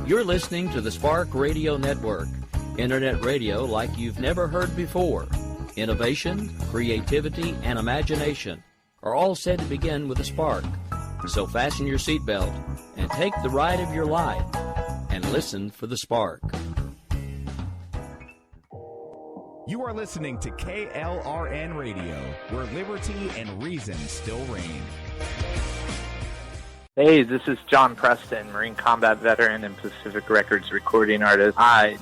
You're listening to the Spark Radio Network, Internet radio like you've never heard before. Innovation, creativity, and imagination are all said to begin with a spark. So fasten your seatbelt and take the ride of your life and listen for the spark. You are listening to KLRN Radio, where liberty and reason still reign. Hey, this is John Preston, Marine Combat Veteran and Pacific Records recording artist.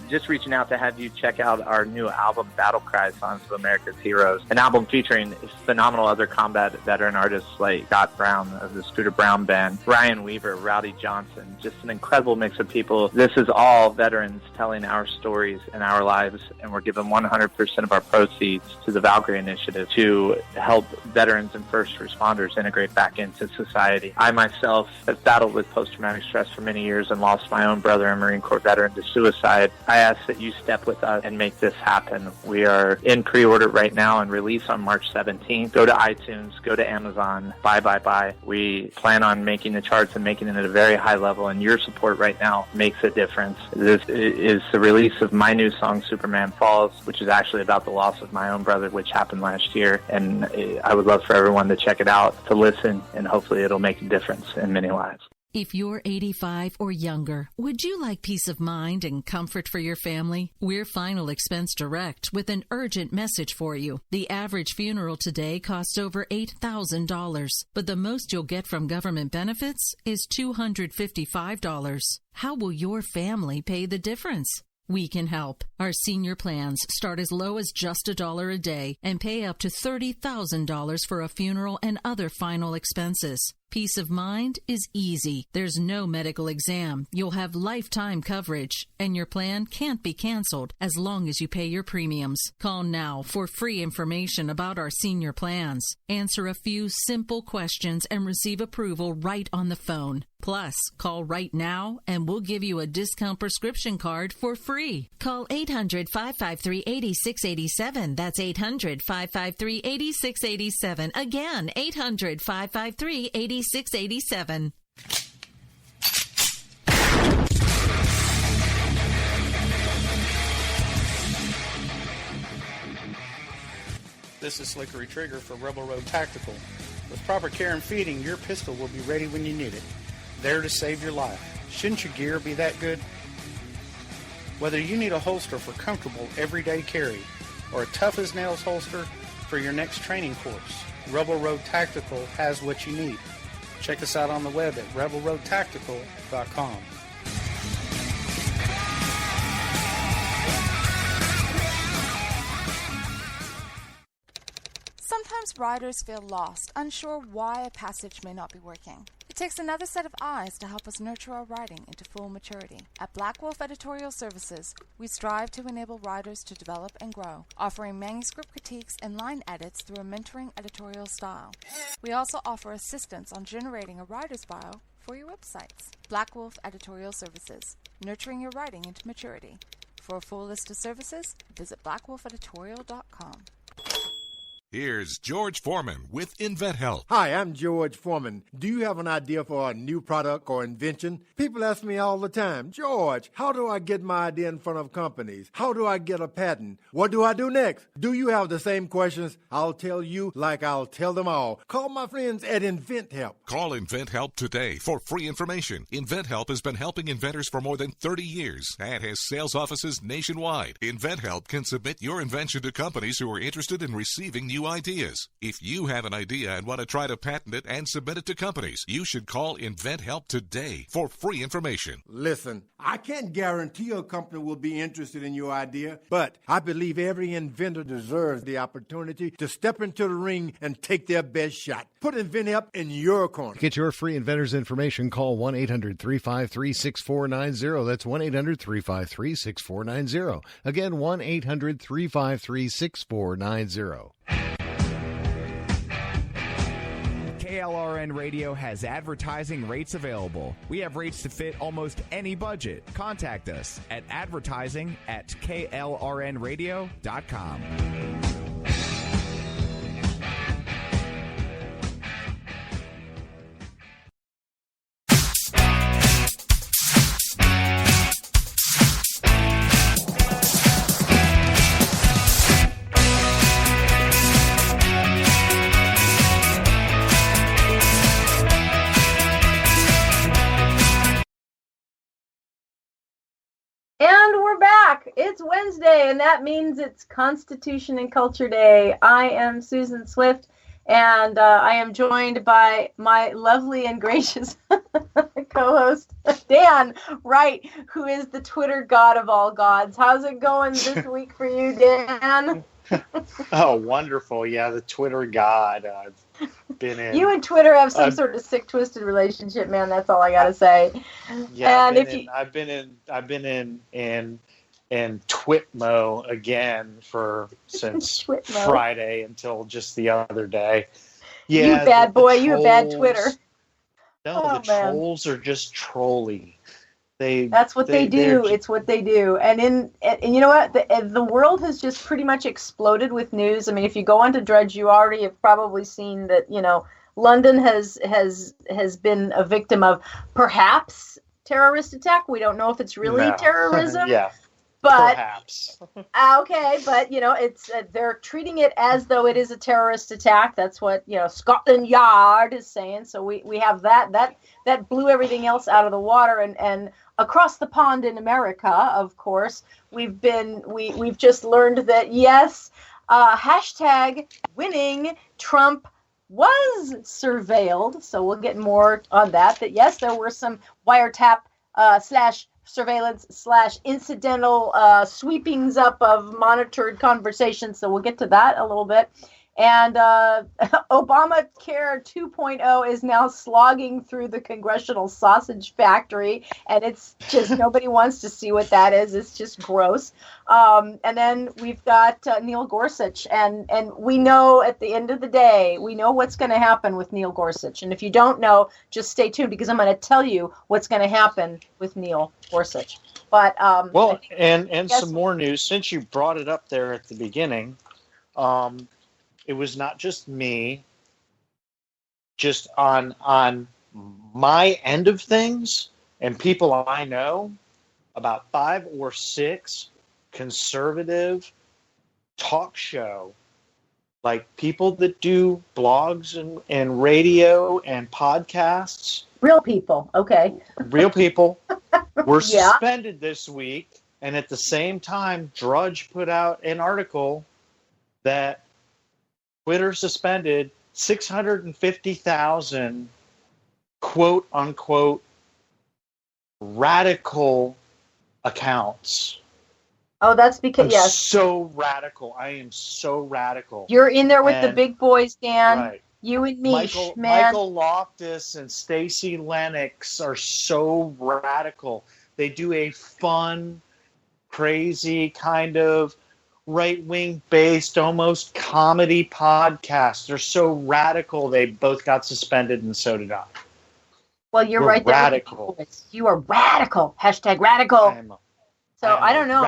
Just reaching out to have you check out our new album, Battle Cry, Songs of America's Heroes, an album featuring phenomenal other combat veteran artists like Scott Brown of the Scooter Brown Band, Ryan Weaver, Rowdy Johnson, just an incredible mix of people. This is all veterans telling our stories and our lives, and we're giving 100% of our proceeds to the Valkyrie Initiative to help veterans and first responders integrate back into society. I myself have battled with post-traumatic stress for many years and lost my own brother, a Marine Corps veteran, to suicide. I ask that you step with us and make this happen. We are in pre-order right now and release on March 17th. Go to iTunes, go to Amazon, buy. We plan on making the charts and making it at a very high level, and your support right now makes a difference. This is the release of my new song, Superman Falls, which is actually about the loss of my own brother, which happened last year, and I would love for everyone to check it out, to listen, and hopefully it'll make a difference in many lives. If you're 85 or younger, would you like peace of mind and comfort for your family? We're Final Expense Direct with an urgent message for you. The average funeral today costs over $8,000, but the most you'll get from government benefits is $255. How will your family pay the difference? We can help. Our senior plans start as low as just $1 a day and pay up to $30,000 for a funeral and other final expenses. Peace of mind is easy. There's no medical exam. You'll have lifetime coverage, and your plan can't be canceled as long as you pay your premiums. Call now for free information about our senior plans. Answer a few simple questions and receive approval right on the phone. Plus, call right now and we'll give you a discount prescription card for free. Call 800-553-8687. That's 800-553-8687. Again, 800-553-8687. 8687. This is Slickery Trigger for Rebel Road Tactical. With proper care and feeding, your pistol will be ready when you need it. There to save your life. Shouldn't your gear be that good? Whether you need a holster for comfortable everyday carry or a tough-as-nails holster for your next training course, Rebel Road Tactical has what you need. Check us out on the web at rebelroadtactical.com. Sometimes riders feel lost, unsure why a passage may not be working. It takes another set of eyes to help us nurture our writing into full maturity. At Black Wolf Editorial Services, we strive to enable writers to develop and grow, offering manuscript critiques and line edits through a mentoring editorial style. We also offer assistance on generating a writer's bio for your websites. Black Wolf Editorial Services, nurturing your writing into maturity. For a full list of services, visit blackwolfeditorial.com. Here's George Foreman with InventHelp. Hi, I'm George Foreman. Do you have an idea for a new product or invention? People ask me all the time, George, how do I get my idea in front of companies? How do I get a patent? What do I do next? Do you have the same questions? I'll tell you like I'll tell them all. Call my friends at InventHelp. Call InventHelp today for free information. InventHelp has been helping inventors for more than 30 years and has sales offices nationwide. InventHelp can submit your invention to companies who are interested in receiving new ideas. If you have an idea and want to try to patent it and submit it to companies, you should call InventHelp today for free information. Listen, I can't guarantee a company will be interested in your idea, but I believe every inventor deserves the opportunity to step into the ring and take their best shot. Put InventHelp in your corner. To get your free inventor's information, call 1-800-353-6490. That's 1-800-353-6490. Again, 1-800-353-6490. KLRN Radio has advertising rates available. We have rates to fit almost any budget. Contact us at advertising@klrnradio.com. It's Wednesday, and that means it's Constitution and Culture Day. I am Susan Swift, and I am joined by my lovely and gracious co-host, Dan Wright, who is the Twitter god of all gods. How's it going this week for you, Dan? Oh, wonderful. Yeah, the Twitter god. I've been in. You and Twitter have some sort of sick, twisted relationship, man. That's all I got to say. Yeah, and I've been in Twitmo again since Friday until just the other day. Yeah, you bad boy. You a bad Twitter. No, trolls are just trolly. That's what they do. It's what they do. And you know what? The world has just pretty much exploded with news. I mean, if you go onto Drudge, you already have probably seen that, London has been a victim of perhaps terrorist attack. We don't know if it's really terrorism. Yeah. But perhaps. Okay, but it's they're treating it as though it is a terrorist attack. That's what Scotland Yard is saying. So we have that blew everything else out of the water. And across the pond in America, of course, we've just learned that yes, hashtag winning Trump was surveilled. So we'll get more on that. That yes, there were some wiretap / surveillance / incidental sweepings up of monitored conversations. So we'll get to that a little bit. And Obamacare 2.0 is now slogging through the congressional sausage factory. And it's just nobody wants to see what that is. It's just gross. And then we've got Neil Gorsuch. And we know at the end of the day, we know what's going to happen with Neil Gorsuch. And if you don't know, just stay tuned because I'm going to tell you what's going to happen with Neil Gorsuch. But and some more news since you brought it up there at the beginning. It was not just me. Just on my end of things, and people I know, about 5 or 6 conservative talk show, like people that do blogs and radio and podcasts. Real people, okay. Real people were suspended this week, and at the same time, Drudge put out an article that Twitter suspended 650,000 quote unquote radical accounts. Oh, that's because I'm so radical. I am so radical. You're in there with the big boys, Dan. Right. You and me, man. Michael Loftus and Stacey Lennox are so radical. They do a fun, crazy kind of right-wing based, almost comedy podcast. They're so radical. They both got suspended, and so did I. Well, you're right there. Radical. You are radical. Hashtag radical. I don't know.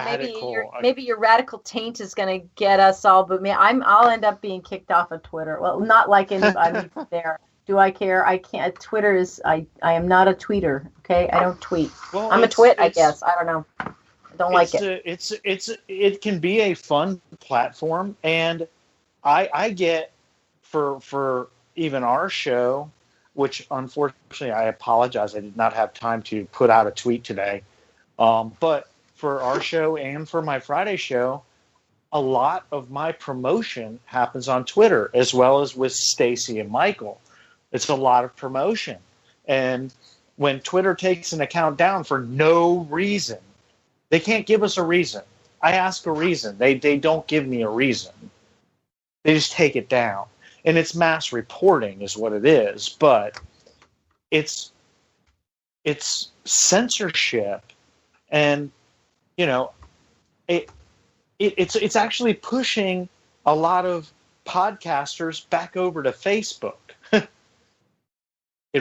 Maybe your radical taint is going to get us all, but I'll end up being kicked off of Twitter. Well, not like I'm there. Do I care? I can't. Twitter is. I am not a tweeter. Okay, I don't tweet. Well, I'm a twit. I guess. I don't know. Don't like it. It can be a fun platform, and I get for even our show, which unfortunately I apologize, I did not have time to put out a tweet today. But for our show and for my Friday show, a lot of my promotion happens on Twitter, as well as with Stacy and Michael. It's a lot of promotion, and when Twitter takes an account down for no reason. They can't give us a reason. I ask a reason. They don't give me a reason. They just take it down. And it's mass reporting is what it is, but it's censorship, and it's actually pushing a lot of podcasters back over to Facebook. It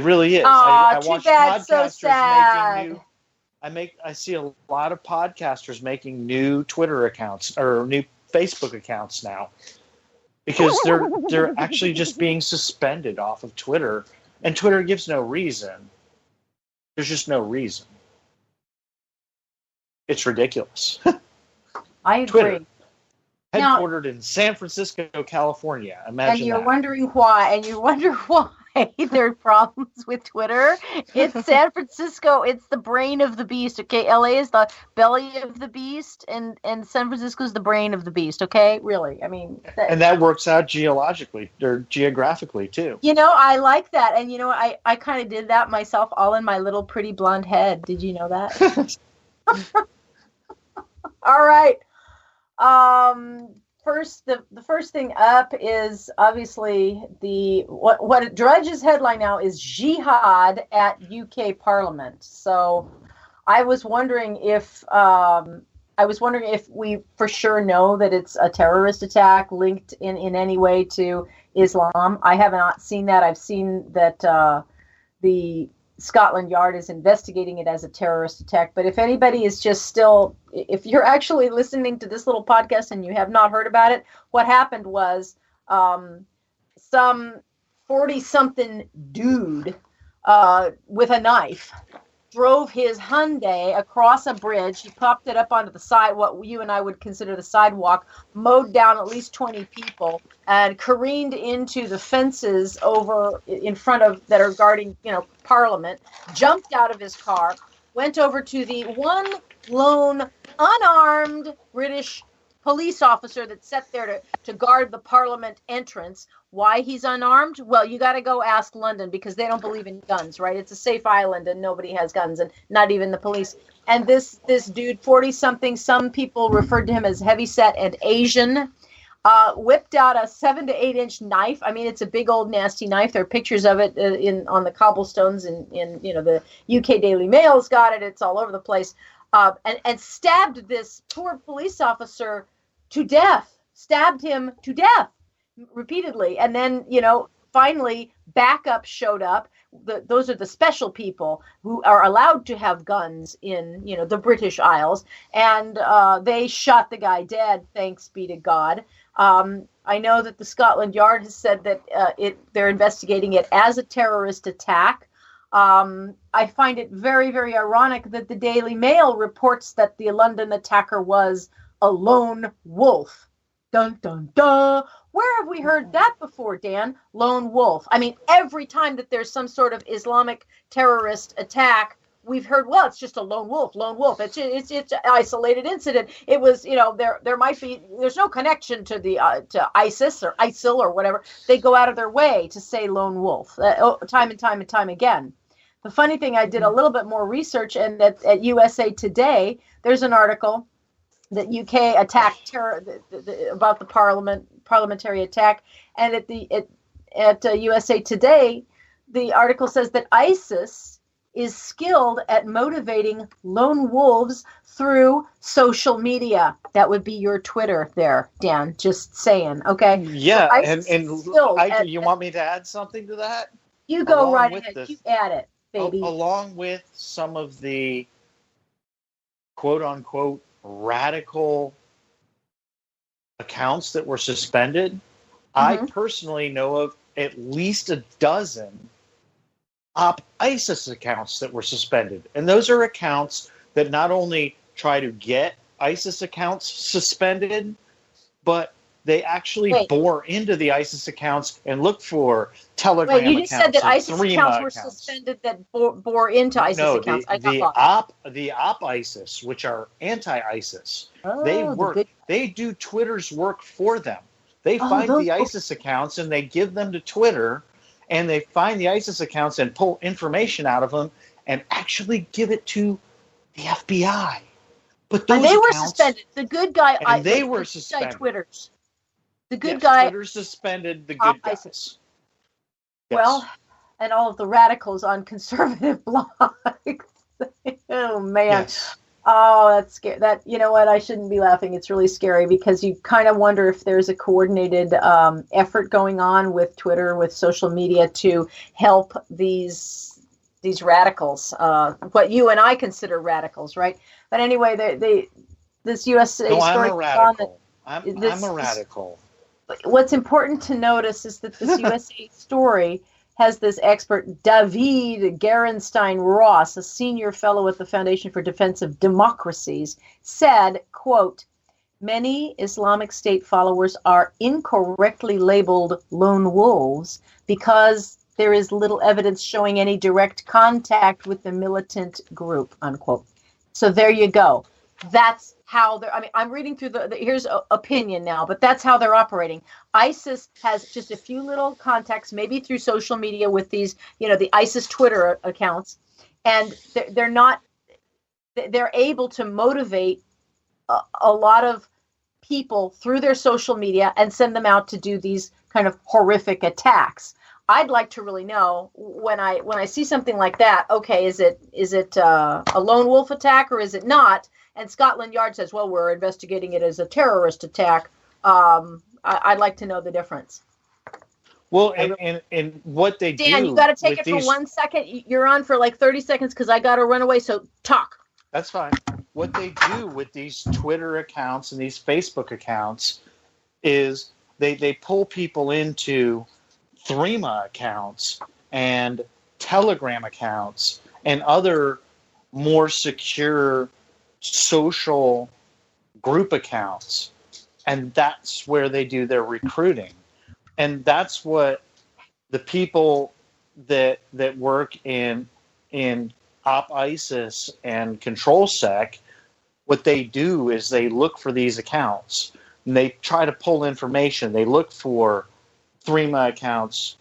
really is. I watch podcasters so sad. making new. I see a lot of podcasters making new Twitter accounts or new Facebook accounts now because they're actually just being suspended off of Twitter, and Twitter gives no reason. There's just no reason. It's ridiculous. I agree. Twitter, headquartered in San Francisco, California. Imagine and you're that. wondering why, and you wonder why okay? There are problems with Twitter. It's San Francisco. It's the brain of the beast, okay? LA is the belly of the beast, and San Francisco is the brain of the beast, okay? Really, I mean. And that works out geologically or geographically, too. I like that. And, I kind of did that myself all in my little pretty blonde head. Did you know that? All right. The first thing up is obviously what Drudge's headline now is Jihad at UK Parliament. So I was wondering if we for sure know that it's a terrorist attack linked in any way to Islam. I have not seen that. I've seen that the Scotland Yard is investigating it as a terrorist attack. But if anybody is if you're actually listening to this little podcast and you have not heard about it, what happened was some 40-something dude with a knife drove his Hyundai across a bridge. He popped it up onto the side, what you and I would consider the sidewalk, mowed down at least 20 people, and careened into the fences over in front of that are guarding, Parliament, jumped out of his car, went over to the one lone unarmed British police officer that sat there to guard the Parliament entrance. Why he's unarmed? Well, you got to go ask London because they don't believe in guns, right? It's a safe island and nobody has guns, and not even the police. And this dude, 40-something, some people referred to him as heavyset and Asian, whipped out a 7 to 8 inch knife. I mean, it's a big old nasty knife. There are pictures of it on the cobblestones, in the UK Daily Mail's got it. It's all over the place. And stabbed this poor police officer to death. Stabbed him to death repeatedly. And then, finally backup showed up. Those are the special people who are allowed to have guns in, the British Isles. And they shot the guy dead, thanks be to God. I know that the Scotland Yard has said that they're investigating it as a terrorist attack. I find it very, very ironic that the Daily Mail reports that the London attacker was a lone wolf. Dun, dun, dun. Where have we heard that before, Dan? Lone wolf. I mean, every time that there's some sort of Islamic terrorist attack, we've heard, well, it's just a lone wolf. It's an isolated incident. It was, there might be, there's no connection to to ISIS or ISIL or whatever. They go out of their way to say lone wolf time and time and time again. The funny thing, I did a little bit more research, and at USA Today, there's an article that UK attacked about the parliamentary attack, and at USA Today, the article says that ISIS is skilled at motivating lone wolves through social media. That would be your Twitter there, Dan. Just saying, okay? Yeah, you want me to add something to that? You go right ahead. You add it, baby. Along with some of the quote-unquote radical accounts that were suspended, I personally know of at least a dozen ISIS accounts that were suspended. And those are accounts that not only try to get ISIS accounts suspended, but they actually bore into the ISIS accounts and look for Telegram accounts. Wait, you just said that ISIS accounts were suspended that bore into ISIS accounts. The op ISIS, which are anti-ISIS, they do Twitter's work for them. They find the ISIS accounts and they give them to Twitter, and they find the ISIS accounts and pull information out of them and actually give it to the FBI. But those they were suspended. The good guy, they were suspended. Twitters. The good guy. Twitter suspended the good guys. ISIS. Yes. Well, and all of the radicals on conservative blogs. Oh man. Yes. Oh, that's scary. That, you know what? I shouldn't be laughing. It's really scary because you kind of wonder if there's a coordinated effort going on with Twitter, with social media, to help these radicals, what you and I consider radicals, right? But anyway, this USA story. I'm a radical. I'm a radical. What's important to notice is that this USA story has this expert, David Gerenstein Ross, a senior fellow at the Foundation for Defense of Democracies, said, quote, "Many Islamic State followers are incorrectly labeled lone wolves because there is little evidence showing any direct contact with the militant group, unquote. So there you go. That's how they're, I mean, I'm reading through here's opinion now, but that's how they're operating. ISIS has just a few little contacts, maybe through social media with these, the ISIS Twitter accounts, and they're able to motivate a lot of people through their social media and send them out to do these kind of horrific attacks. I'd like to really know when I see something like that. Okay, is it a lone wolf attack or is it not? And Scotland Yard says, well, we're investigating it as a terrorist attack. I'd like to know the difference. Well, and what they do. Dan, you got to take it for 1 second. You're on for like 30 seconds because I got to run away. So talk. That's fine. What they do with these Twitter accounts and these Facebook accounts is they pull people into Threema accounts and Telegram accounts and other more secure social group accounts. And that's where they do their recruiting. And that's what the people that work in Op ISIS and ControlSec, what they do is they look for these accounts and they try to pull information. They look for Threema accounts,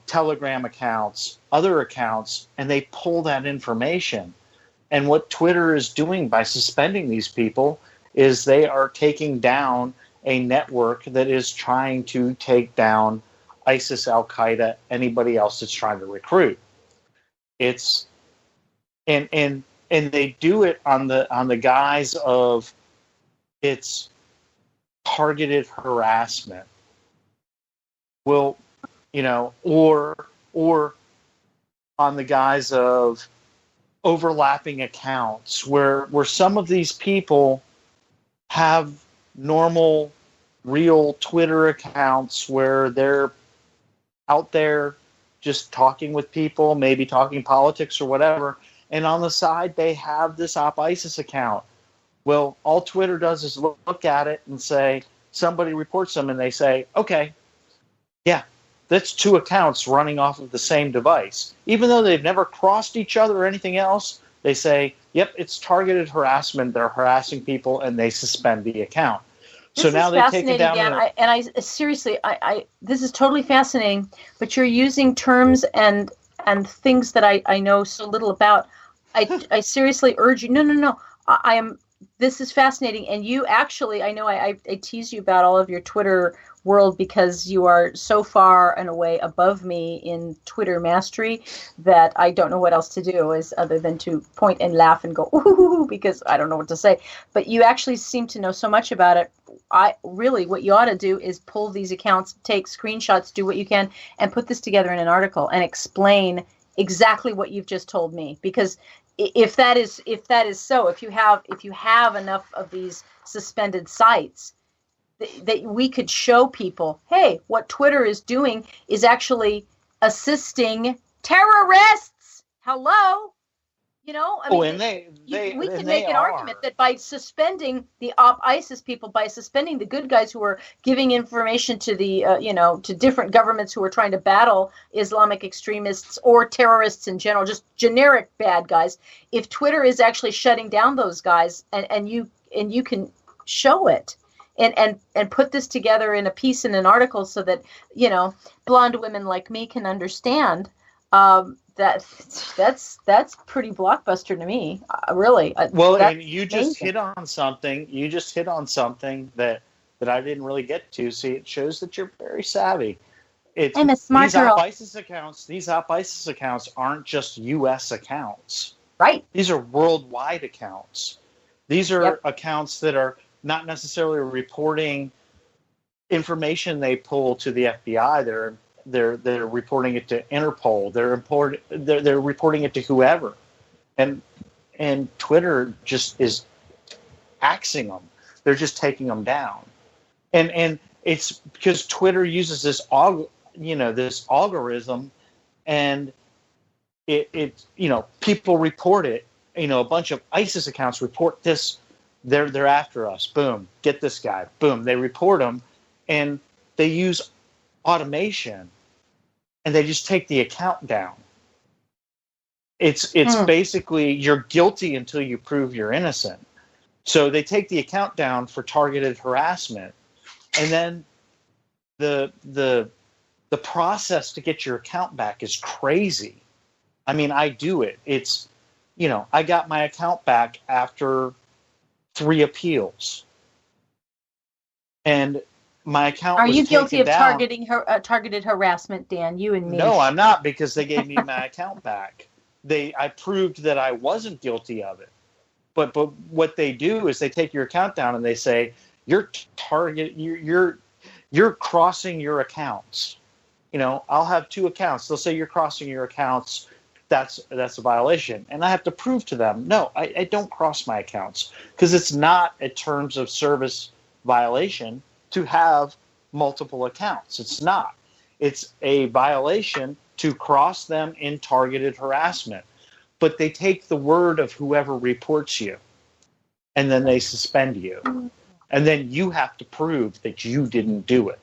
Telegram accounts, other accounts, and they pull that information. And what Twitter is doing by suspending these people is they are taking down a network that is trying to take down ISIS, Al-Qaeda, anybody else that's trying to recruit. It's and they do it on the guise of it's targeted harassment. Well, or on the guise of overlapping accounts where some of these people have normal, real Twitter accounts where they're out there just talking with people, maybe talking politics or whatever, and on the side they have this Op ISIS account. Well, all Twitter does is look at it and say, somebody reports them and they say, okay, yeah, that's two accounts running off of the same device. Even though they've never crossed each other or anything else, they say, yep, it's targeted harassment. They're harassing people, and they suspend the account. So now they take it down. Dan. I seriously, this is totally fascinating. But you're using terms and things that I know so little about. I seriously urge you. No. I am. This is fascinating, and you actually, I know I tease you about all of your Twitter world because you are so far and away above me in Twitter mastery that I don't know what else to do other than to point and laugh and go, ooh, because I don't know what to say. But you actually seem to know so much about it. What you ought to do is pull these accounts, take screenshots, do what you can, and put this together in an article and explain exactly what you've just told me. Because if that is so, if you have enough of these suspended sites, that we could show people, hey, what Twitter is doing is actually assisting terrorists. Hello, we could make an argument that by suspending the Op ISIS people, by suspending the good guys who are giving information to the to different governments who are trying to battle Islamic extremists or terrorists in general, just generic bad guys. If Twitter is actually shutting down those guys, and you can show it. And put this together in a piece in an article so that blonde women like me can understand that's pretty blockbuster to me, really. And you just hit on something. You just hit on something that I didn't really get to. See, it shows that you're very savvy. I'm a smart girl. These Op ISIS accounts aren't just U.S. accounts, right? These are worldwide accounts. These are accounts that are not necessarily reporting information they pull to the FBI. They're reporting it to Interpol. They're reporting it to whoever, and Twitter just is axing them. They're just taking them down, and it's because Twitter uses this algorithm, and it people report it. A bunch of ISIS accounts report this. They're after us. Boom. Get this guy. Boom. They report him, and they use automation and they just take the account down. It's basically you're guilty until you prove you're innocent. So they take the account down for targeted harassment, and then the process to get your account back is crazy. I mean, I do it. It's, I got my account back after 3 appeals, and my account. Are was you guilty of taken down. targeted harassment, Dan? You and me. No, I'm not, because they gave me my account back. I proved that I wasn't guilty of it. But what they do is they take your account down and they say you're crossing your accounts. I'll have 2 accounts. They'll say you're crossing your accounts. That's a violation, and I have to prove to them, no, I don't cross my accounts, because it's not a terms of service violation to have multiple accounts. It's not. It's a violation to cross them in targeted harassment. But they take the word of whoever reports you, and then they suspend you. And then you have to prove that you didn't do it.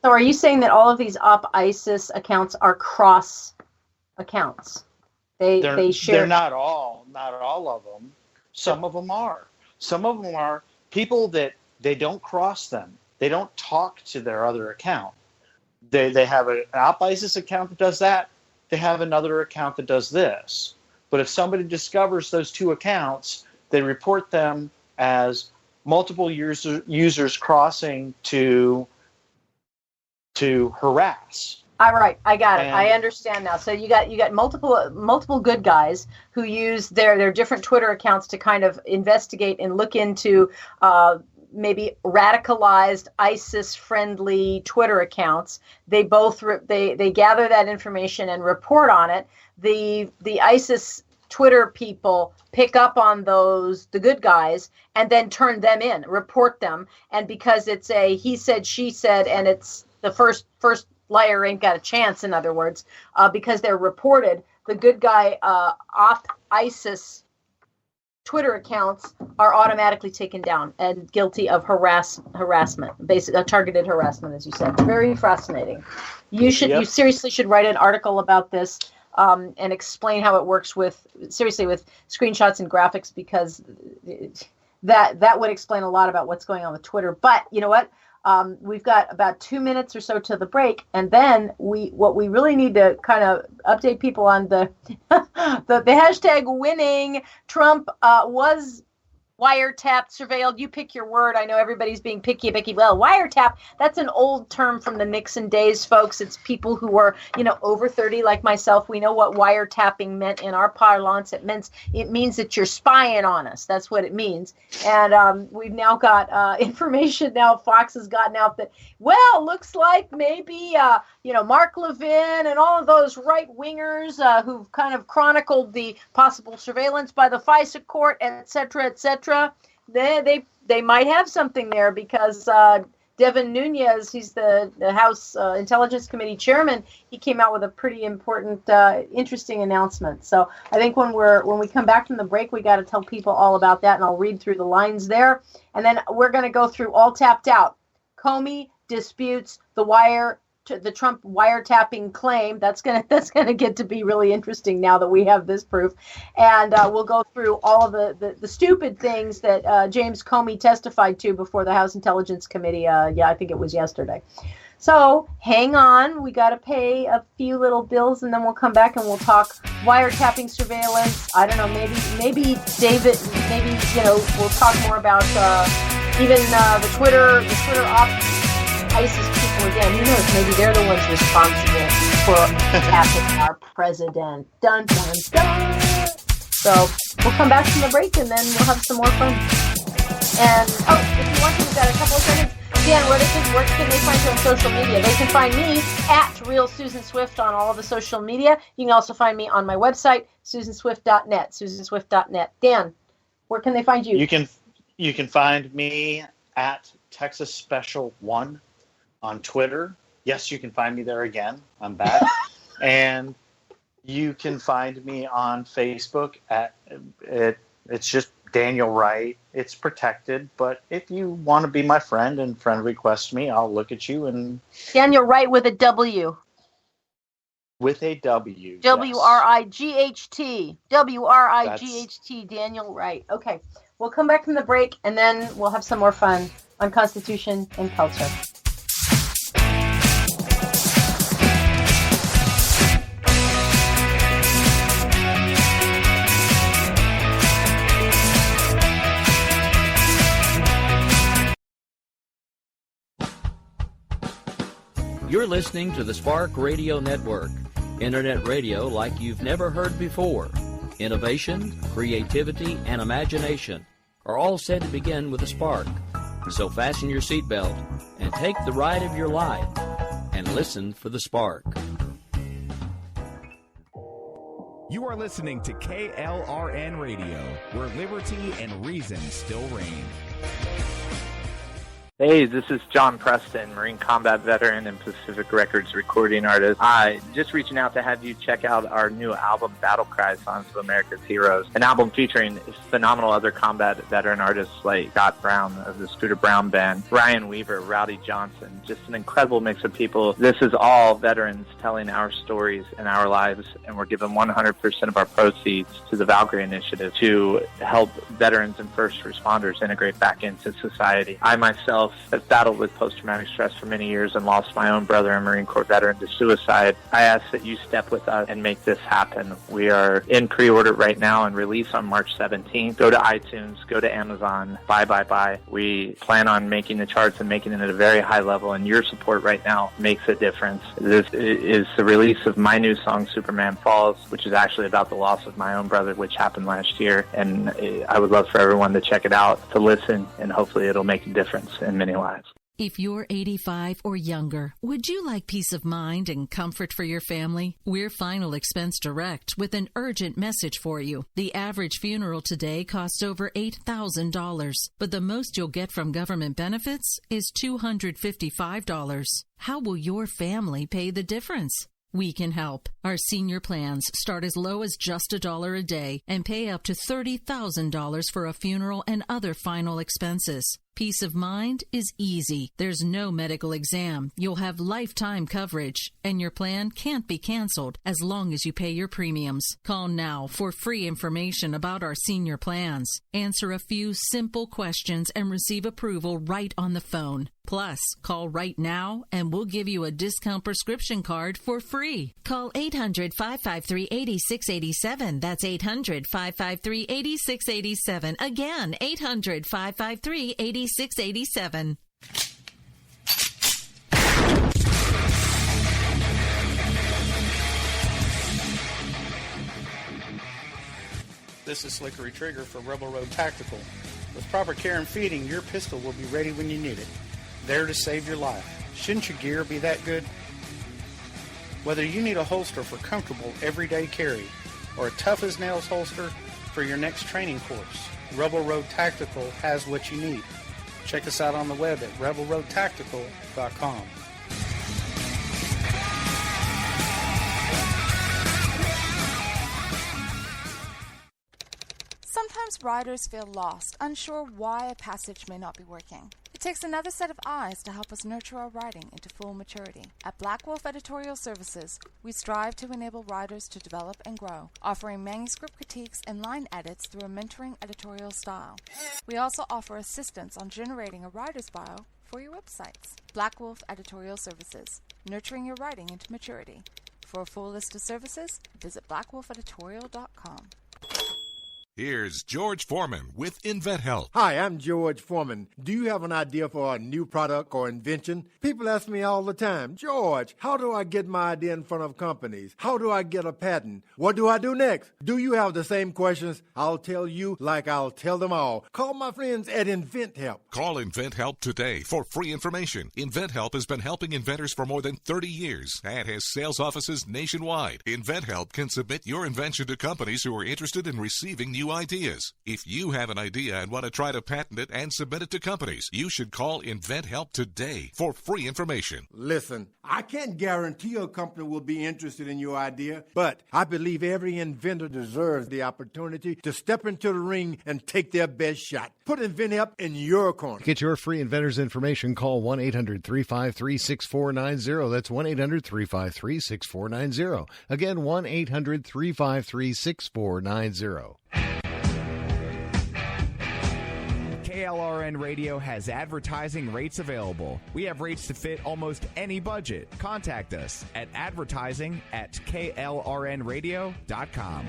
So are you saying that all of these Op ISIS accounts are cross accounts? They share. They're not all of them. Some of them are. Some of them are people that they don't cross them. They don't talk to their other account. They have an Op ISIS account that does that. They have another account that does this. But if somebody discovers those 2 accounts, they report them as multiple users crossing to harass. All right, I got it. I understand now. So you got multiple good guys who use their different Twitter accounts to kind of investigate and look into maybe radicalized ISIS-friendly Twitter accounts. They both they gather that information and report on it. The ISIS Twitter people pick up on the good guys, and then turn them in, report them. And because it's a he said, she said, and it's the first liar ain't got a chance, in other words, because they're reported, the good guy Op ISIS Twitter accounts are automatically taken down and guilty of harassment, basically targeted harassment, as you said. Very fascinating. You seriously should write an article about this and explain how it works with screenshots and graphics, because that would explain a lot about what's going on with Twitter. But you know what? We've got about 2 minutes or so to the break, and then what we really need to kind of update people on the hashtag winning. Trump was wiretapped, surveilled. You pick your word. I know everybody's being picky. Well, wiretap, that's an old term from the Nixon days, folks. It's people who were, over 30 like myself. We know what wiretapping meant in our parlance. It means that you're spying on us. That's what it means. And we've now got information now. Fox has gotten out that, looks like maybe, Mark Levin and all of those right-wingers who've kind of chronicled the possible surveillance by the FISA court, et cetera, they might have something there, because Devin Nunes, he's the House Intelligence Committee chairman, he came out with a pretty important, interesting announcement. So I think when we come back from the break, we got to tell people all about that, and I'll read through the lines there. And then we're going to go through all tapped out. Comey disputes the Trump wiretapping claim. That's gonna get to be really interesting now that we have this proof, and we'll go through all of the stupid things that James Comey testified to before the House Intelligence Committee. I think it was yesterday. So hang on, we got to pay a few little bills, and then we'll come back and we'll talk wiretapping, surveillance. I don't know, maybe David, we'll talk more about even the Twitter ISIS people again. Who knows? Maybe they're the ones responsible for attacking our president. Dun, dun, dun. So we'll come back from the break, and then we'll have some more fun. And, if you want to, we've got a couple of seconds. Dan, where can they find you on social media? They can find me at Real Susan Swift on all of the social media. You can also find me on my website, susanswift.net, susanswift.net. Dan, where can they find you? You can find me at Texas Special 1 on Twitter. Yes, you can find me there again. I'm back. And you can find me on Facebook it's just Daniel Wright. It's protected, but if you want to be my friend and friend request me, I'll look at you and... Daniel Wright with a W. With a W. WRIGHT. WRIGHT. Daniel Wright. Okay. We'll come back from the break, and then we'll have some more fun on Constitution and culture. You're listening to the Spark Radio Network, Internet radio like you've never heard before. Innovation, creativity, and imagination are all said to begin with a spark. So fasten your seatbelt and take the ride of your life and listen for the spark. You are listening to KLRN Radio, where liberty and reason still reign. Hey, this is John Preston, Marine combat veteran and Pacific Records recording artist. Just reaching out to have you check out our new album, Battle Cry, Songs of America's Heroes, an album featuring phenomenal other combat veteran artists like Scott Brown of the Scooter Brown Band, Ryan Weaver, Rowdy Johnson, just an incredible mix of people. This is all veterans telling our stories and our lives, and we're giving 100% of our proceeds to the Valkyrie Initiative to help veterans and first responders integrate back into society. I myself have battled with post-traumatic stress for many years and lost my own brother, a Marine Corps veteran, to suicide. I ask that you step with us and make this happen. We are in pre-order right now and release on March 17th. Go to iTunes, go to Amazon, buy. We plan on making the charts and making it at a very high level, and your support right now makes a difference. This is the release of my new song, Superman Falls, which is actually about the loss of my own brother, which happened last year, and I would love for everyone to check it out, to listen, and hopefully it'll make a difference in many lives. If you're 85 or younger, would you like peace of mind and comfort for your family? We're Final Expense Direct with an urgent message for you. The average funeral today costs over $8,000, but the most you'll get from government benefits is $255. How will your family pay the difference? We can help. Our senior plans start as low as just $1 a day and pay up to $30,000 for a funeral and other final expenses. Peace of mind is easy. There's no medical exam. You'll have lifetime coverage, and your plan can't be canceled as long as you pay your premiums. Call now for free information about our senior plans. Answer a few simple questions and receive approval right on the phone. Plus, call right now and we'll give you a discount prescription card for free. Call 800-553-8687. That's 800-553-8687. Again, 800-553-8687. 687. This is Slickery Trigger for Rebel Road Tactical. With proper care and feeding, your pistol will be ready when you need it, there to save your life. Shouldn't your gear be that good? Whether you need a holster for comfortable everyday carry or a tough-as-nails holster for your next training course, Rebel Road Tactical has what you need. Check us out on the web at rebelroadtactical.com. Sometimes riders feel lost, unsure why a passage may not be working. It takes another set of eyes to help us nurture our writing into full maturity. At Black Wolf Editorial Services, we strive to enable writers to develop and grow, offering manuscript critiques and line edits through a mentoring editorial style. We also offer assistance on generating a writer's bio for your websites. Black Wolf Editorial Services, nurturing your writing into maturity. For a full list of services, visit blackwolfeditorial.com. Here's George Foreman with InventHelp. Hi, I'm George Foreman. Do you have an idea for a new product or invention? People ask me all the time, George, how do I get my idea in front of companies? How do I get a patent? What do I do next? Do you have the same questions? I'll tell you like I'll tell them all. Call my friends at InventHelp. Call InventHelp today for free information. InventHelp has been helping inventors for more than 30 years and has sales offices nationwide. InventHelp can submit your invention to companies who are interested in receiving new ideas. If you have an idea and want to try to patent it and submit it to companies, you should call InventHelp today for free information. Listen, I can't guarantee a company will be interested in your idea, but I believe every inventor deserves the opportunity to step into the ring and take their best shot. Put InventHelp in your corner. Get your free inventor's information. Call 1-800-353-6490. That's 1-800-353-6490. Again, 1-800-353-6490. KLRN Radio has advertising rates available. We have rates to fit almost any budget. Contact us at advertising@klrnradio.com.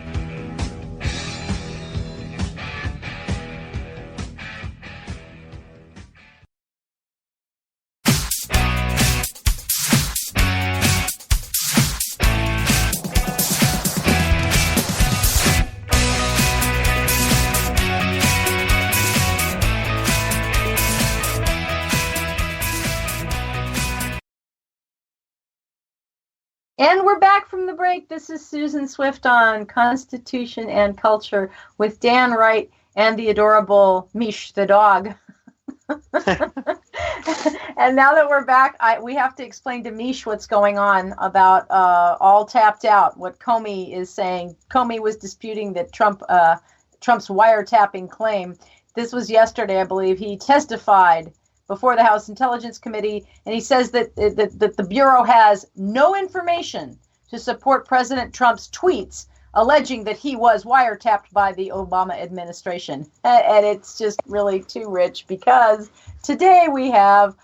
And we're back from the break. This is Susan Swift on Constitution and Culture with Dan Wright and the adorable Mish the dog. And now that we're back, we have to explain to Mish what's going on about All Tapped Out, what Comey is saying. Comey was disputing that Trump's wiretapping claim. This was yesterday, I believe. He testified before the House Intelligence Committee, and he says that the Bureau has no information to support President Trump's tweets alleging that he was wiretapped by the Obama administration. And it's just really too rich, because today we have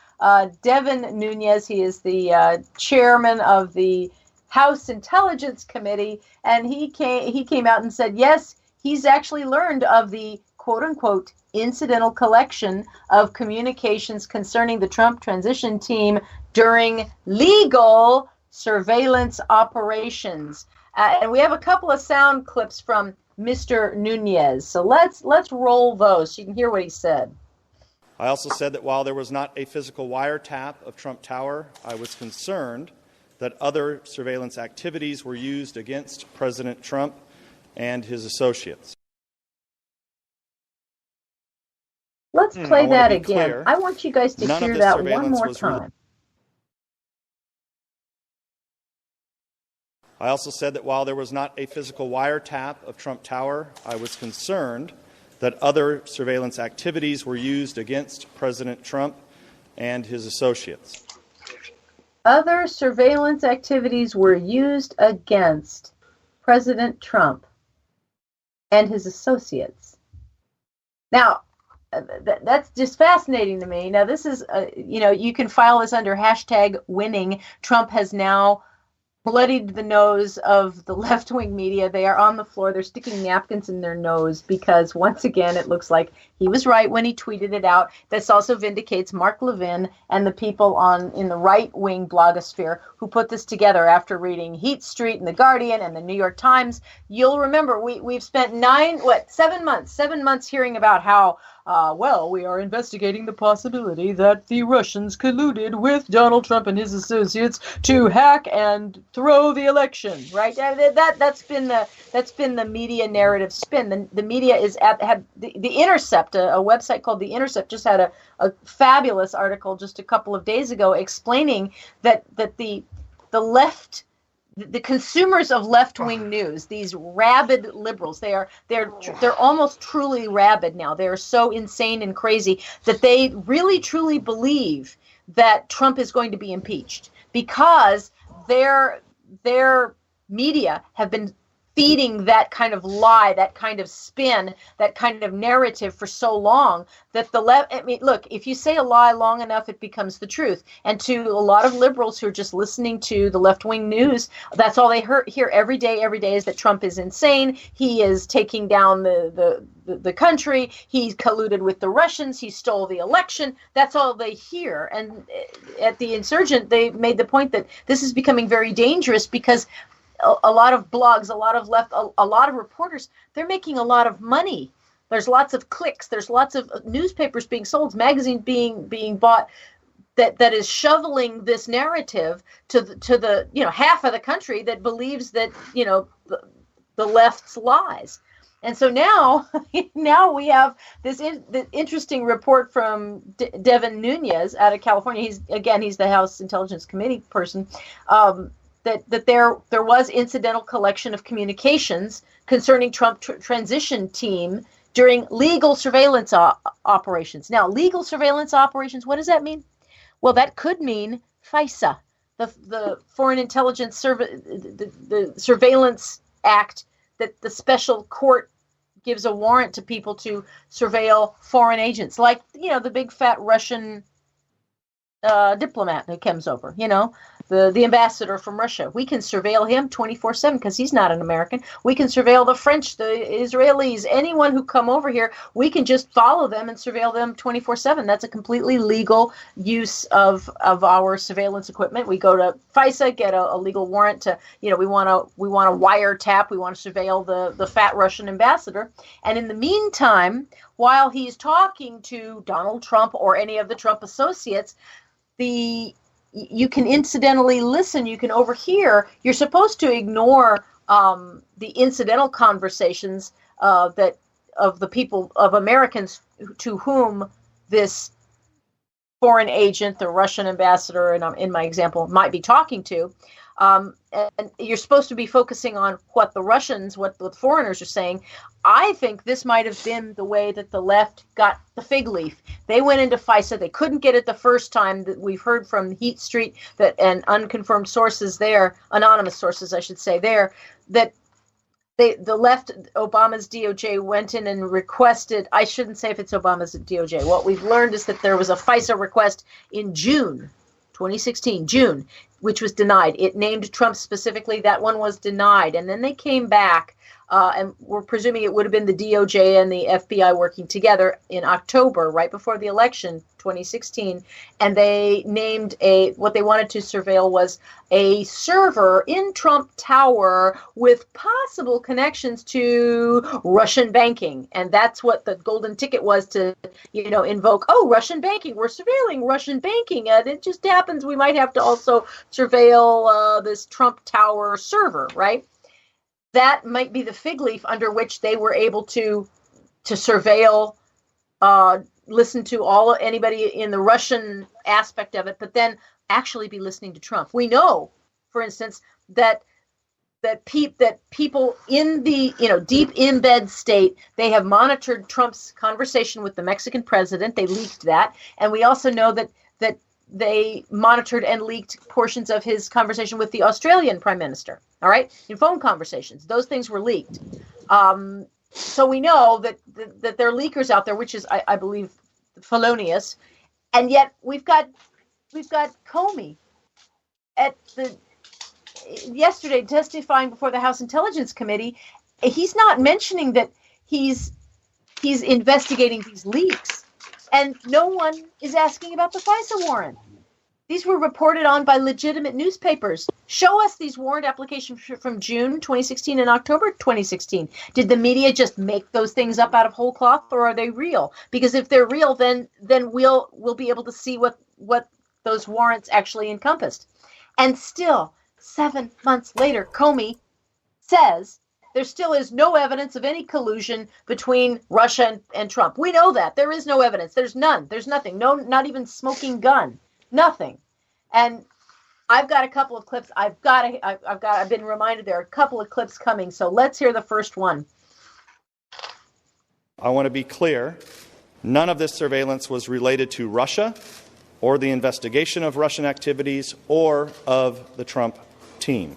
Devin Nunes. He is the chairman of the House Intelligence Committee, and he came out and said, yes, he's actually learned of the quote-unquote incidental collection of communications concerning the Trump transition team during legal surveillance operations. And we have a couple of sound clips from Mr. Nunes. So let's roll those so you can hear what he said. I also said that while there was not a physical wiretap of Trump Tower, I was concerned that other surveillance activities were used against President Trump and his associates. Let's play that again. Clear. I want you guys to hear that one more time. I also said that while there was not a physical wiretap of Trump Tower, I was concerned that other surveillance activities were used against President Trump and his associates. Other surveillance activities were used against President Trump and his associates. Now, that's just fascinating to me. Now, this is, you can file this under #winning. Trump has now bloodied the nose of the left-wing media. They are on the floor. They're sticking napkins in their nose because, once again, it looks like he was right when he tweeted it out. This also vindicates Mark Levin and the people in the right-wing blogosphere who put this together after reading Heat Street and The Guardian and the New York Times. You'll remember we've spent 7 months hearing about how we are investigating the possibility that the Russians colluded with Donald Trump and his associates to hack and throw the election. Right? That's been the media narrative spin. The media had the Intercept, a website called The Intercept, just had a fabulous article just a couple of days ago explaining that the left. The consumers of left-wing news, these rabid liberals, they're almost truly rabid now. They're so insane and crazy that they really truly believe that Trump is going to be impeached because their media have been feeding that kind of lie, that kind of spin, that kind of narrative for so long that the left, look, if you say a lie long enough, it becomes the truth. And to a lot of liberals who are just listening to the left-wing news, that's all they hear every day is that Trump is insane. He is taking down the country. He colluded with the Russians. He stole the election. That's all they hear. And at the Insurgent, they made the point that this is becoming very dangerous because a lot of blogs, a lot of reporters, they're making a lot of money. There's lots of clicks. There's lots of newspapers being sold, magazines being bought that is shoveling this narrative to the half of the country that believes that the left's lies. And so now we have this interesting report from Devin Nunes out of California. He's the House Intelligence Committee person. That there was incidental collection of communications concerning Trump transition team during legal surveillance operations. Now, legal surveillance operations, what does that mean? Well, that could mean FISA, the Foreign Intelligence the Surveillance Act, that the special court gives a warrant to people to surveil foreign agents, like, the big fat Russian diplomat who comes over, the ambassador from Russia. We can surveil him 24/7 because he's not an American. We can surveil the French, the Israelis, anyone who come over here. We can just follow them and surveil them 24/7. That's a completely legal use of our surveillance equipment. We go to FISA, get a legal warrant to, we want to wiretap, we want to surveil the fat Russian ambassador. And in the meantime, while he's talking to Donald Trump or any of the Trump associates, you can incidentally listen, you can overhear. You're supposed to ignore the incidental conversations that of the people, of Americans to whom this foreign agent, the Russian ambassador, and in my example, might be talking to. And you're supposed to be focusing on what the Russians, what the foreigners are saying. I think this might have been the way that the left got the fig leaf. They went into FISA. They couldn't get it the first time. That we've heard from Heat Street and unconfirmed sources there, anonymous sources, I should say there, that the left, Obama's DOJ went in and requested, I shouldn't say if it's Obama's DOJ. What we've learned is that there was a FISA request in June 2016, June, which was denied. It named Trump specifically. That one was denied. And then they came back, and we're presuming it would have been the DOJ and the FBI working together in October, right before the election, 2016. And they named what they wanted to surveil was a server in Trump Tower with possible connections to Russian banking. And that's what the golden ticket was to, invoke, Russian banking. We're surveilling Russian banking. And it just happens we might have to also surveil this Trump Tower server, right? That might be the fig leaf under which they were able to surveil, listen to anybody in the Russian aspect of it, but then actually be listening to Trump. We know, for instance, that people in the deep embed state, they have monitored Trump's conversation with the Mexican president. They leaked that, and we also know that they monitored and leaked portions of his conversation with the Australian prime minister. All right, in phone conversations, those things were leaked. So we know that there are leakers out there, which is, I believe, felonious. And yet we've got Comey yesterday testifying before the House Intelligence Committee. He's not mentioning that he's investigating these leaks, and no one is asking about the FISA warrant. These were reported on by legitimate newspapers. Show us these warrant applications from June 2016 and October 2016. Did the media just make those things up out of whole cloth, or are they real? Because if they're real, then we'll be able to see what those warrants actually encompassed. And still, 7 months later, Comey says there still is no evidence of any collusion between Russia and Trump. We know that. There is no evidence. There's none. There's nothing. No, not even smoking gun. Nothing. And I've got a couple of clips. I've been reminded there are a couple of clips coming. So let's hear the first one. I want to be clear. None of this surveillance was related to Russia or the investigation of Russian activities or of the Trump team.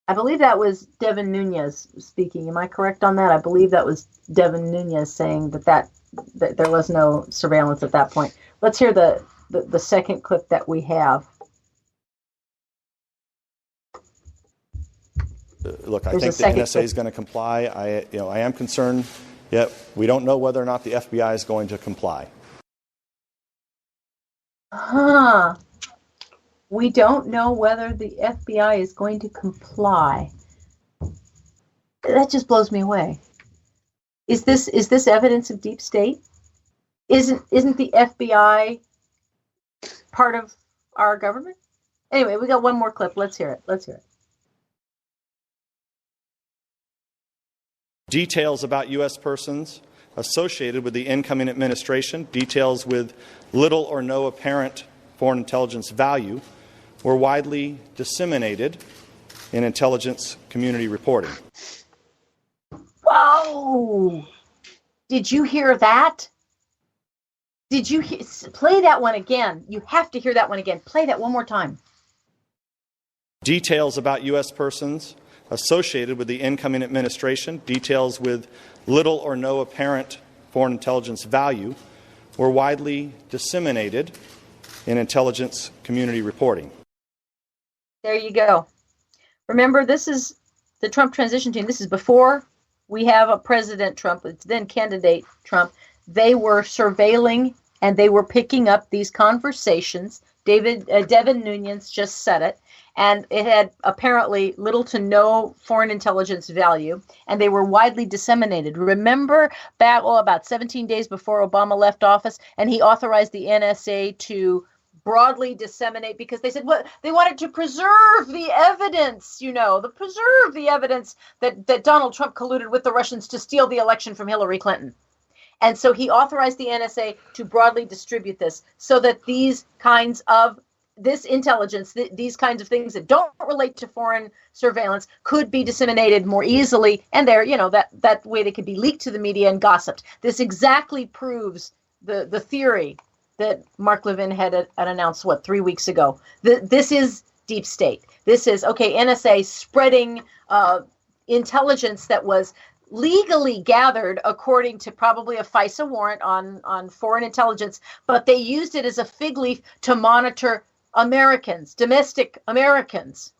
I believe that was Devin Nunes speaking. Am I correct on that? I believe that was Devin Nunes saying that there was no surveillance at that point. Let's hear the second clip that we have. Look, I think the NSA is going to comply. I am concerned, yet we don't know whether or not the FBI is going to comply. We don't know whether the FBI is going to comply. That just blows me away. Is this evidence of deep state? Isn't the FBI part of our government? Anyway, we got one more clip. Let's hear it. Details about U.S. persons associated with the incoming administration, details with little or no apparent foreign intelligence value, were widely disseminated in intelligence community reporting. Well, Oh, did you hear that? Did you play that one again? You have to hear that one again. Play that one more time. Details about U.S. persons associated with the incoming administration, details with little or no apparent foreign intelligence value, were widely disseminated in intelligence community reporting. There you go. Remember, this is the Trump transition team. This is before we have a President Trump, it's then candidate Trump. They were surveilling and they were picking up these conversations. Devin Nunes just said it. And it had apparently little to no foreign intelligence value, and they were widely disseminated. Remember back about 17 days before Obama left office, and he authorized the NSA to broadly disseminate because they said they wanted to preserve the evidence, preserve the evidence that Donald Trump colluded with the Russians to steal the election from Hillary Clinton. And so he authorized the NSA to broadly distribute this so that these kinds of this intelligence, these kinds of things that don't relate to foreign surveillance could be disseminated more easily. And that way they could be leaked to the media and gossiped. This exactly proves the theory that Mark Levin had announced, 3 weeks ago. This is deep state. This is, NSA spreading intelligence that was legally gathered according to probably a FISA warrant on foreign intelligence, but they used it as a fig leaf to monitor Americans, domestic Americans,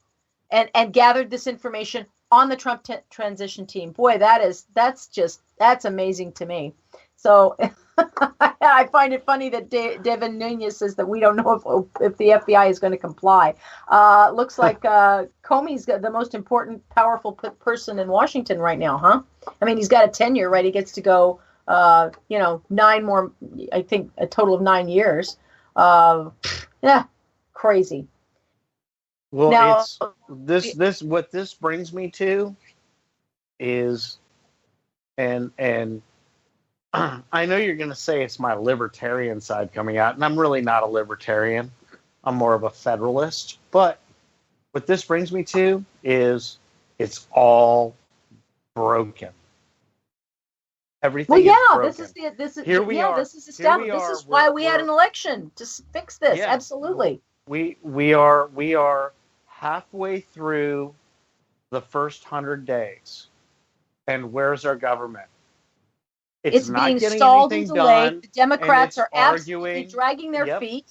and gathered this information on the Trump transition team. Boy, that's amazing to me. So I find it funny that Devin Nunes says that we don't know if the FBI is going to comply. Looks like Comey's the most important, powerful person in Washington right now, huh? I mean, he's got a tenure, right? He gets to go, 9 more, I think a total of 9 years. Yeah. Crazy. Well, now, it's what this brings me to is, and I know you're going to say it's my libertarian side coming out, and I'm really not a libertarian. I'm more of a federalist. But what this brings me to is it's all broken. Everything. Well, yeah, this is here we are. This is established. This is why we had an election to fix this. Yeah. Absolutely. We are halfway through the first 100 days, and where's our government? It's being stalled and delayed. The Democrats are absolutely dragging their feet.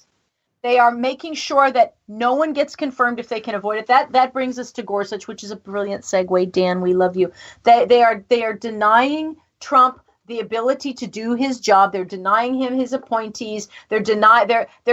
They are making sure that no one gets confirmed if they can avoid it. That brings us to Gorsuch, which is a brilliant segue. Dan, we love you. They are denying Trump the ability to do his job. They're denying him his appointees. They're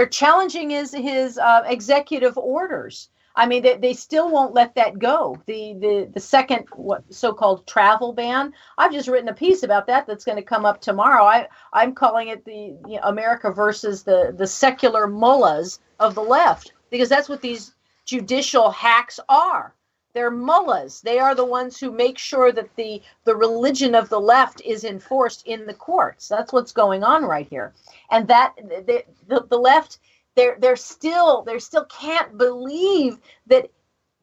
challenging his executive orders. I mean, they still won't let that go. The second so-called travel ban. I've just written a piece about that's going to come up tomorrow. I'm calling it the America versus the secular mullahs of the left, because that's what these judicial hacks are. They're mullahs. They are the ones who make sure that the religion of the left is enforced in the courts. That's what's going on right here. And that the left, they're still can't believe that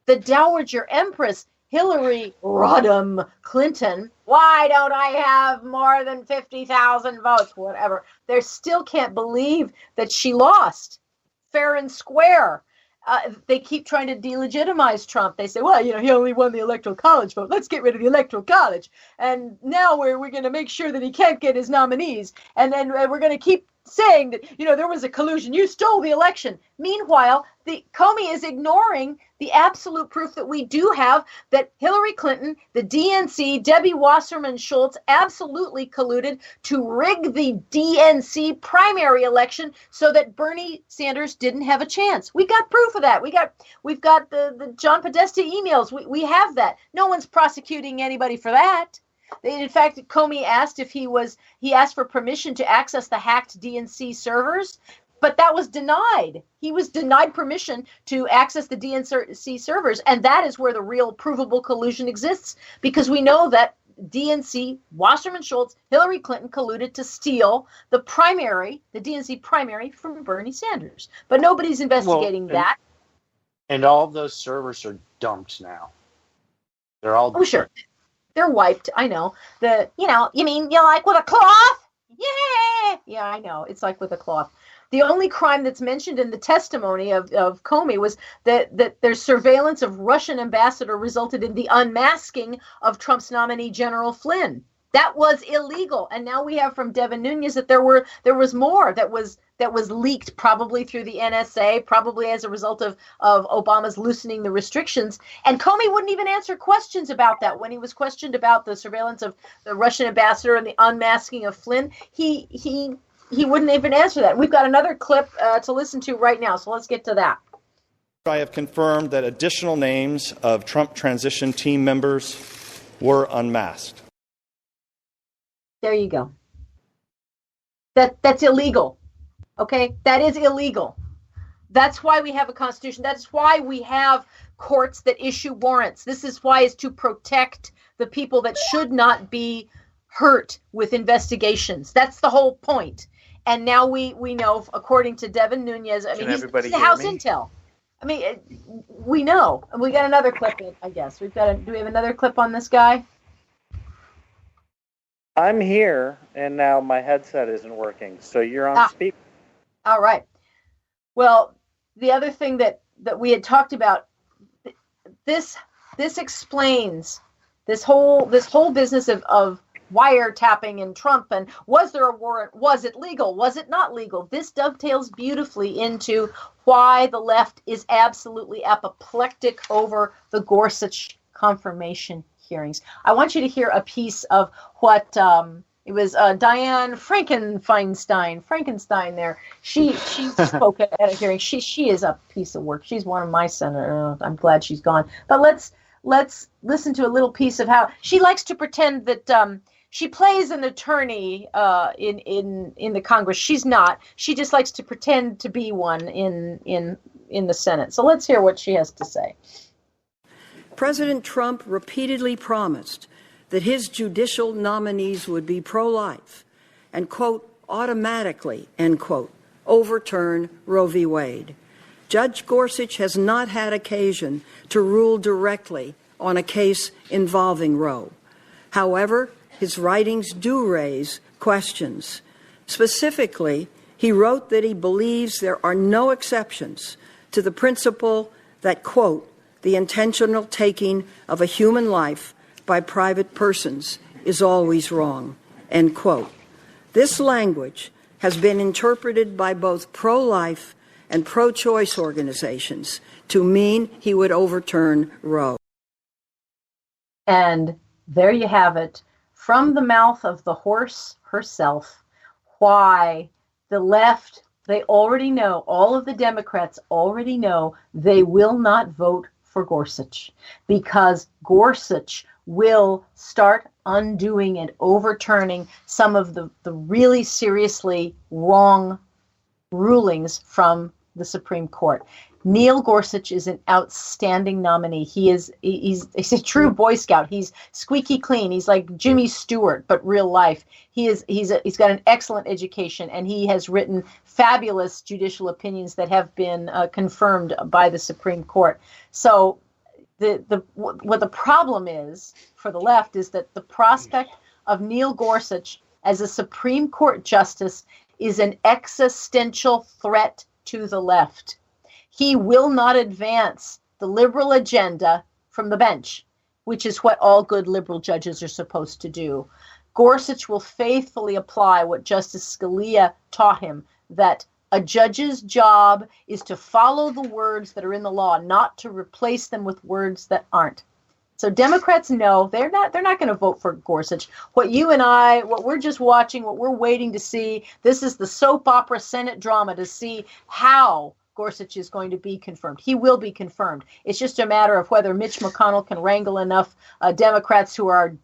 the Dowager Empress Hillary Rodham Clinton, why don't I have more than 50,000 votes? Whatever. They still can't believe that she lost fair and square. They keep trying to delegitimize Trump. They say, well, he only won the Electoral College vote. Let's get rid of the Electoral College. And now we're going to make sure that he can't get his nominees. And then we're going to keep saying that, there was a collusion. You stole the election. Meanwhile, Comey is ignoring the absolute proof that we do have that Hillary Clinton, the DNC, Debbie Wasserman Schultz absolutely colluded to rig the DNC primary election so that Bernie Sanders didn't have a chance. We got proof of that. We've got the John Podesta emails. We have that. No one's prosecuting anybody for that. In fact, Comey asked he asked for permission to access the hacked DNC servers, but that was denied. He was denied permission to access the DNC servers, and that is where the real provable collusion exists, because we know that DNC, Wasserman Schultz, Hillary Clinton colluded to steal the DNC primary from Bernie Sanders. But nobody's investigating that. And all of those servers are dumped now. They're all sure. They're wiped. I know. You mean you like with a cloth? Yeah. Yeah, I know. It's like with a cloth. The only crime that's mentioned in the testimony of Comey was that their surveillance of Russian ambassador resulted in the unmasking of Trump's nominee, General Flynn. That was illegal. And now we have from Devin Nunes that there was more that was leaked, probably through the NSA, probably as a result of Obama's loosening the restrictions. And Comey wouldn't even answer questions about that. When he was questioned about the surveillance of the Russian ambassador and the unmasking of Flynn, he wouldn't even answer that. We've got another clip to listen to right now, so let's get to that. I have confirmed that additional names of Trump transition team members were unmasked. There you go. That's illegal. Okay? That is illegal. That's why we have a constitution. That's why we have courts that issue warrants. This is why it's to protect the people that should not be hurt with investigations. That's the whole point. And now we know, according to Devin Nunes, I mean, he's the House Intel. I mean, we know. And we got another clip, I guess. Do we have another clip on this guy? I'm here, and now my headset isn't working, so you're on speaker. All right. Well, the other thing that we had talked about, this explains this whole business of wiretapping and Trump, and was there a warrant? Was it legal? Was it not legal? This dovetails beautifully into why the left is absolutely apoplectic over the Gorsuch confirmation hearings. I want you to hear a piece of what it was Dianne Frankenstein there. She spoke at a hearing. She is a piece of work. She's one of my senators. I'm glad she's gone. But let's listen to a little piece of how she likes to pretend that she plays an attorney in the Congress. She's not. She just likes to pretend to be one in the Senate. So let's hear what she has to say. President Trump repeatedly promised that his judicial nominees would be pro-life and, quote, automatically, end quote, overturn Roe v. Wade. Judge Gorsuch has not had occasion to rule directly on a case involving Roe. However, his writings do raise questions. Specifically, he wrote that he believes there are no exceptions to the principle that, quote, the intentional taking of a human life by private persons is always wrong, end quote. This language has been interpreted by both pro-life and pro-choice organizations to mean he would overturn Roe. And there you have it, from the mouth of the horse herself, why the left, they already know, all of the Democrats already know they will not vote for Gorsuch, because Gorsuch will start undoing and overturning some of the really seriously wrong rulings from the Supreme Court. Neil Gorsuch is an outstanding nominee. He's a true Boy Scout. He's squeaky clean. He's like Jimmy Stewart, but real life. He's got an excellent education, and he has written fabulous judicial opinions that have been confirmed by the Supreme Court. So what the problem is for the left is that the prospect of Neil Gorsuch as a Supreme Court justice is an existential threat to the left. He will not advance the liberal agenda from the bench, which is what all good liberal judges are supposed to do. Gorsuch will faithfully apply what Justice Scalia taught him, that a judge's job is to follow the words that are in the law, not to replace them with words that aren't. So Democrats know they're not going to vote for Gorsuch. What we're just watching, what we're waiting to see, this is the soap opera Senate drama to see how Gorsuch is going to be confirmed. He will be confirmed. It's just a matter of whether Mitch McConnell can wrangle enough Democrats who are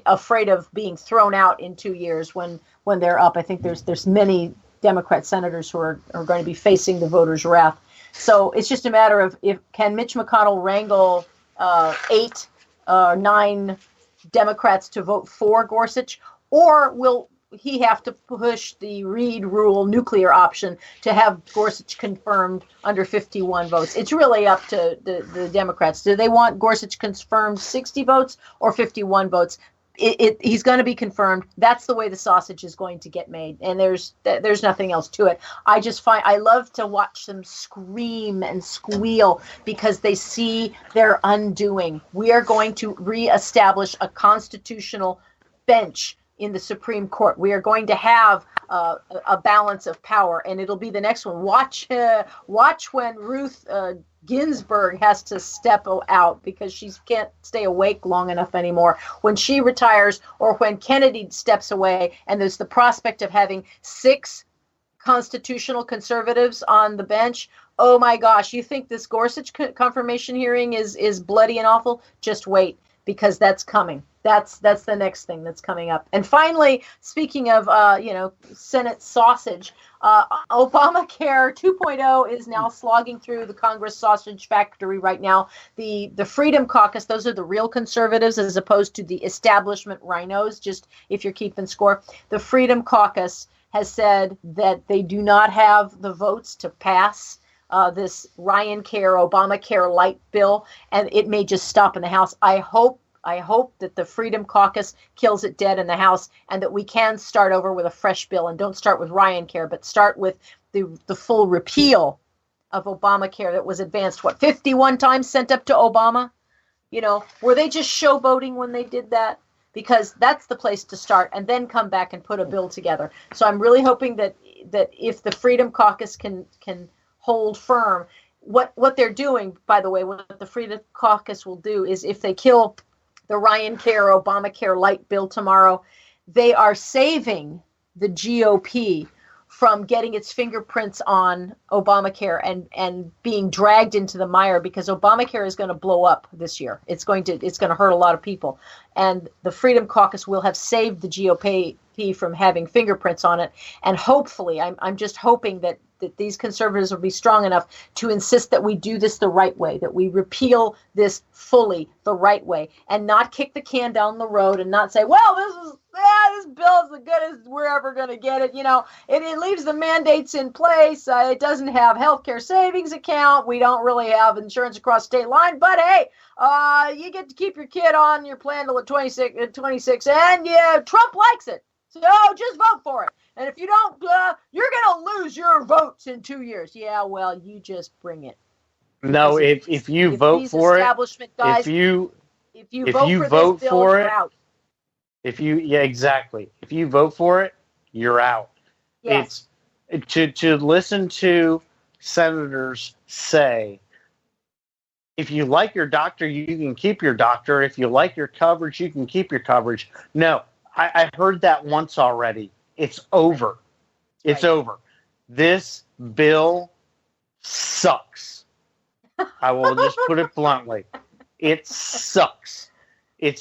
afraid of being thrown out in 2 years when they're up. I think there's many Democrat senators who are going to be facing the voters' wrath. So it's just a matter of can Mitch McConnell wrangle 8 or 9 Democrats to vote for Gorsuch, or will he have to push the Reid rule nuclear option to have Gorsuch confirmed under 51 votes? It's really up to the Democrats. Do they want Gorsuch confirmed 60 votes or 51 votes? He's going to be confirmed. That's the way the sausage is going to get made, and there's nothing else to it. I love to watch them scream and squeal because they see their undoing. We are going to reestablish a constitutional bench in the Supreme Court. We are going to have a balance of power, and it'll be the next one. Watch when Ruth Ginsburg has to step out because she can't stay awake long enough anymore. When she retires, or when Kennedy steps away, and there's the prospect of having 6 constitutional conservatives on the bench. Oh my gosh, you think this Gorsuch confirmation hearing is bloody and awful? Just wait, because that's coming. That's the next thing that's coming up. And finally, speaking of Senate sausage, Obamacare 2.0 is now slogging through the Congress sausage factory right now. The Freedom Caucus, those are the real conservatives as opposed to the establishment rhinos, just if you're keeping score. The Freedom Caucus has said that they do not have the votes to pass this Ryan Care, Obamacare light bill, and it may just stop in the House. I hope that the Freedom Caucus kills it dead in the House, and that we can start over with a fresh bill, and don't start with Ryan Care, but start with the full repeal of Obamacare that was advanced, 51 times sent up to Obama? Were they just showboating when they did that? Because that's the place to start, and then come back and put a bill together. So I'm really hoping that if the Freedom Caucus can hold firm, what they're doing, by the way, what the Freedom Caucus will do is, if they kill the Ryan Care Obamacare light bill tomorrow, they are saving the GOP from getting its fingerprints on Obamacare and being dragged into the mire, because Obamacare is going to blow up this year. It's going to hurt a lot of people, and the Freedom Caucus will have saved the GOP from having fingerprints on it. And hopefully, I'm just hoping that these conservatives will be strong enough to insist that we do this the right way, that we repeal this fully the right way, and not kick the can down the road and not say, well, this bill is as good as we're ever going to get it. It leaves the mandates in place. It doesn't have healthcare savings account. We don't really have insurance across state line, but hey, you get to keep your kid on your plan till 26, and Trump likes it. So just vote for it. And if you don't, you're going to lose your votes in 2 years. Yeah, well, you just bring it. No, if you vote for it, if you vote for it, out. Exactly. If you vote for it, you're out. Yes. It's to listen to senators say, if you like your doctor, you can keep your doctor. If you like your coverage, you can keep your coverage. No. I heard that once already. It's over. It's over. This bill sucks. I will just put it bluntly. It sucks. It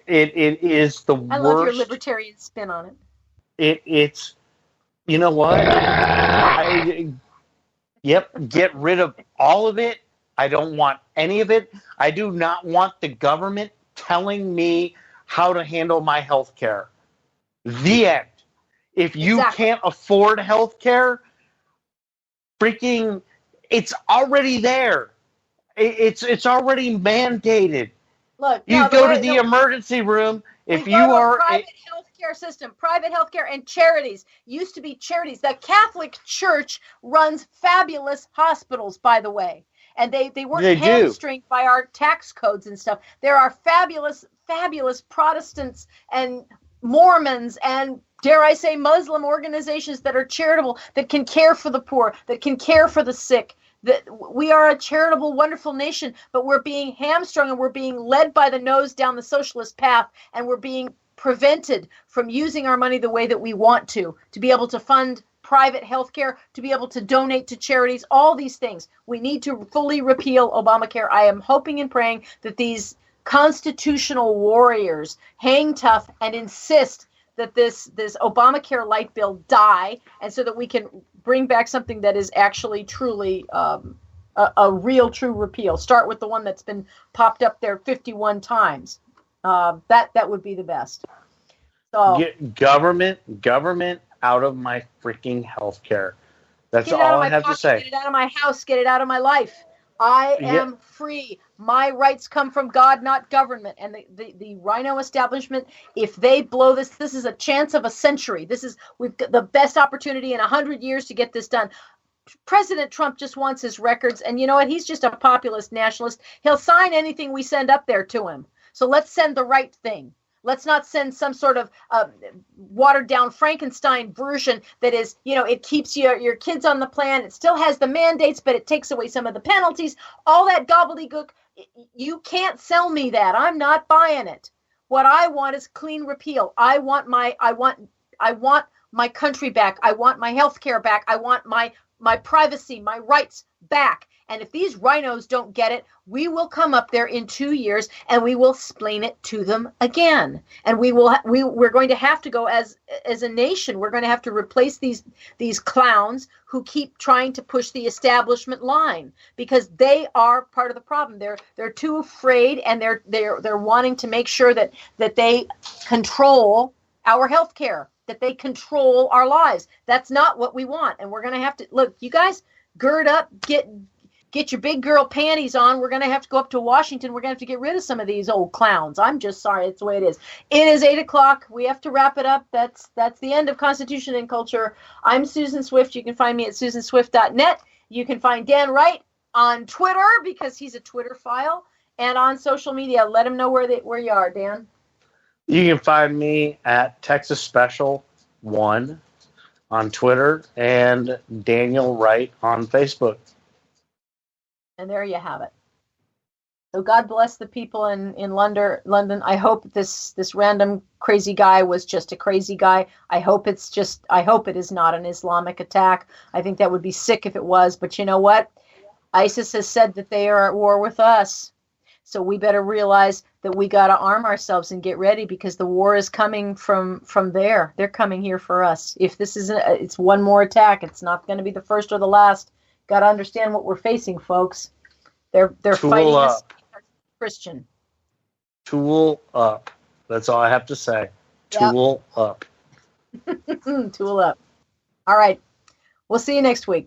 is the worst. I love your libertarian spin on it. It's you know what? Get rid of all of it. I don't want any of it. I do not want the government telling me how to handle my health care. The end. If you can't afford health care, it's already there. It's already mandated. Look, you go to the emergency room if you are private healthcare system, private healthcare, and charities. Used to be charities. The Catholic Church runs fabulous hospitals, by the way. And they weren't hamstringed by our tax codes and stuff. There are fabulous Protestants and Mormons and, dare I say, Muslim organizations that are charitable, that can care for the poor, that can care for the sick. That we are a charitable, wonderful nation, but we're being hamstrung and we're being led by the nose down the socialist path, and we're being prevented from using our money the way that we want to be able to fund private health care, to be able to donate to charities, all these things. We need to fully repeal Obamacare. I am hoping and praying that these constitutional warriors hang tough and insist that this Obamacare light bill die, and so that we can bring back something that is actually truly a real true repeal. Start with the one that's been popped up there 51 times. That would be the best. So Get government out of my freaking health care. That's get it out all of I my have pocket, to say. get it out of my house, get it out of my life. I am free. My rights come from God, not government. And the rhino establishment, if they blow this is a chance of a century. We've got the best opportunity in 100 years to get this done. President Trump just wants his records, and you know what? He's just a populist nationalist. He'll sign anything we send up there to him. So let's send the right thing. Let's not send some sort of watered down Frankenstein version that is, it keeps your kids on the plan. It still has the mandates, but it takes away some of the penalties. All that gobbledygook. You can't sell me that. I'm not buying it. What I want is clean repeal. I want my country back. I want my health care back. I want my privacy, my rights back. And if these rhinos don't get it, we will come up there in 2 years and we will explain it to them again. And we're going to have to go as a nation. We're going to have to replace these clowns who keep trying to push the establishment line, because they are part of the problem. They're too afraid, and they're wanting to make sure that they control our health care, that they control our lives. That's not what we want. And we're going to have to look, you guys, gird up, get your big girl panties on. We're going to have to go up to Washington. We're going to have to get rid of some of these old clowns. I'm just sorry. It's the way it is. It is 8:00. We have to wrap it up. That's the end of Constitution and Culture. I'm Susan Swift. You can find me at susanswift.net. You can find Dan Wright on Twitter, because he's a Twitter file, and on social media. Let him know where you are, Dan. You can find me at Texas Special 1 on Twitter and Daniel Wright on Facebook. And there you have it. So God bless the people in London. I hope this random crazy guy was just a crazy guy. I hope it is not an Islamic attack. I think that would be sick if it was. But you know what? ISIS has said that they are at war with us. So we better realize that we got to arm ourselves and get ready, because the war is coming from there. They're coming here for us. If this is it's one more attack, it's not going to be the first or the last. Got to understand what we're facing, folks. They're fighting us, Christian. Tool up. That's all I have to say. Tool up. Tool up. All right. We'll see you next week.